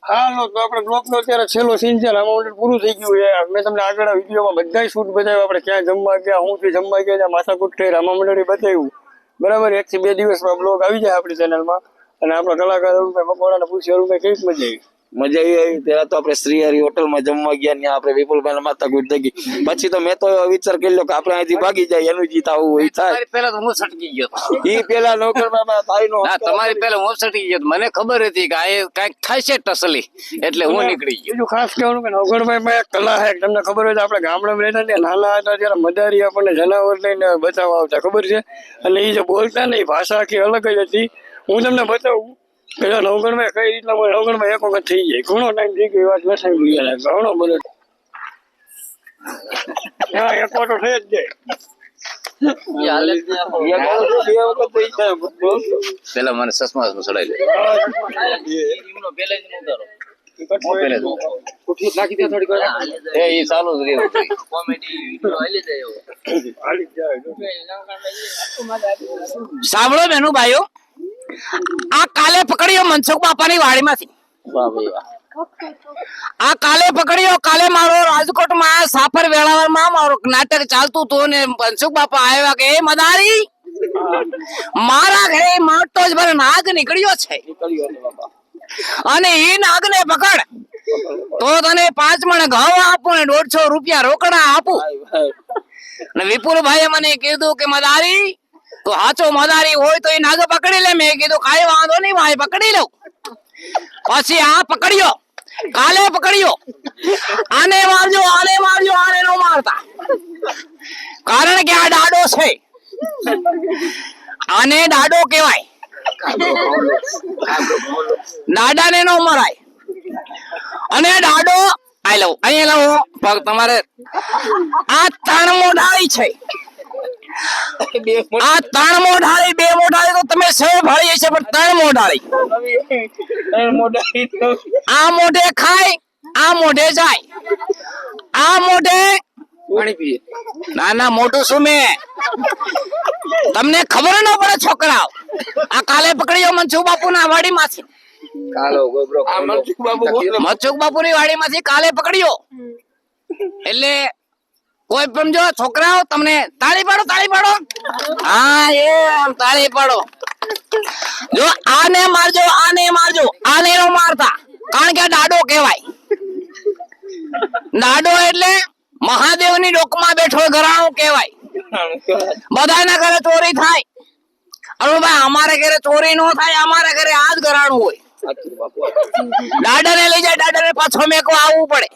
હાલો તો આપણે બ્લોકનો અત્યારે છેલ્લો સીન છે ને આમાં પૂરું થઈ ગયું છે. મેં તમને આગળ વિડીયોમાં બધા શૂટ બતાવ્યા, આપણે ક્યાં જમવા ગયા, હું થી જમવા ગયા, માથાકૂટ થઈ, રામા મંડળી બતાવ્યું બરાબર. 1 થી 2 દિવસમાં બ્લોગ આવી જાય આપણી ચેનલમાં. અને આપણો કલાકાર અરુણભાઈ મકવાણાને પૂછ્યું, અરુણભાઈ કેવી મજા આવી? મજા આવી. પેલા તો આપણે શ્રીહરી હોટલમાં જમવા ગયા, ત્યાં આપણે વિપુલભાઈ માથાકૂટ થઈ ગઈ. પછી તો મેં તો એવો વિચાર કર્યો કે આપણે અહીંથી ભાગી જાય, એનું જીત આવું હોય થાય. પેલા તો હું સટકી ગયો ઈ પેલા નોકરમાં તારીનો તમારી પેલા હું સટકી ગયો. મને ખબર હતી કે આ કઈક થાય છે ટસલી, એટલે હું નીકળી ગયો. બીજું ખાસ કહેવાનું કે નવગણભાઈમાં એક કલા છે. તમને ખબર હોય તો આપણે ગામડામાં રહેતા ત્યાં નાના હતા ત્યારે મદારી આપણને જનાવર લઈને બચાવવા આવતા, ખબર છે? અને એ જે બોલતા ને એ ભાષા આખી અલગ જ હતી. હું તમને બતાવું કે નવગણમાં કઈ રીતના નવગણમાં એક વખત થઈ જાય. ઘણો ટાઈમ થઈ ગયો, વાત લસાઈ ગયા, ઘણો બધો. હા, એક વાટો થઈ જ જાય. પેલા મને સસમા ચડાવી દે, એ ચાલુ જ રહ્યું. સાંભળો બેનું ભાઈઓ, આ કાલે પકડ્યો મનસુખ બાપાની વાડીમાંથી. આ કાલે પકડ્યો. કાલે મારો રાજકોટમાં સાફર વેળાવળમાં મારો નાટક ચાલતું હતું ને મનસુખ બાપા આવ્યા કે એ મદારી મારા ઘરે માટો જ ભરે નાગ નીકળ્યો છે અને એ નાગ ને પકડ તો તને 5 મણ ઘઉં આપું ને 150 રૂપિયા રોકડા આપું. અને વિપુલભાઈએ મને કીધું કે મદારી તો હાચો મદારી હોય તો એ નાગ પકડી લે. મેં કીધું કઈ વાંધો નહીં ભાઈ, પકડી લઉં. પછી આ પકડ્યો, કાલે પકડ્યો. આને મારજો, આને મારજો, આને નો મારતા, કારણ કે આ ડાડો છે. આને ડાડો કહેવાય, દાદાને નો મરાય. અને ડાડો આઈ લઉં અહીંયા લાવો પગ તમારે. આ 3 મોઢાળી છે. આ 3 મોઢાળી, 2 મોઢાળી તો તમે સૌ ભાળી છે, પણ 3 મોઢાળી. આ મોઢે ખાય, આ મોઢે જાય, આ મોઢે પાણી પીએ. ના ના, મોઢું શું મેં તમને ખબર ન પડે છોકરાઓ. આ કાલે પકડ્યો મનસુખ બાપુ ના વાડી માંથી. મનસુખ બાપુ ની વાડી માંથી કાલે પકડ્યો. એટલે કોઈ પણ જો છોકરાઓ તમને તાળી પાડો, તાળી પાડો. હા, એમ તાળી પાડો. જો આને મારજો, આને મારજો, આને નો મારતા, કારણ કે આ ડાડો કહેવાય. ડાડો એટલે મહાદેવની ડોકમાં બેઠો ઘરાણો કહેવાય. બધાના ઘરે ચોરી થાય. અરુણભાઈ, અમારે ઘરે ચોરી નો થાય, અમારા ઘરે આ જ ઘરાણું હોય. દાદાને લઈ જાય, દાદાને પાછો મેકો આવવું પડે.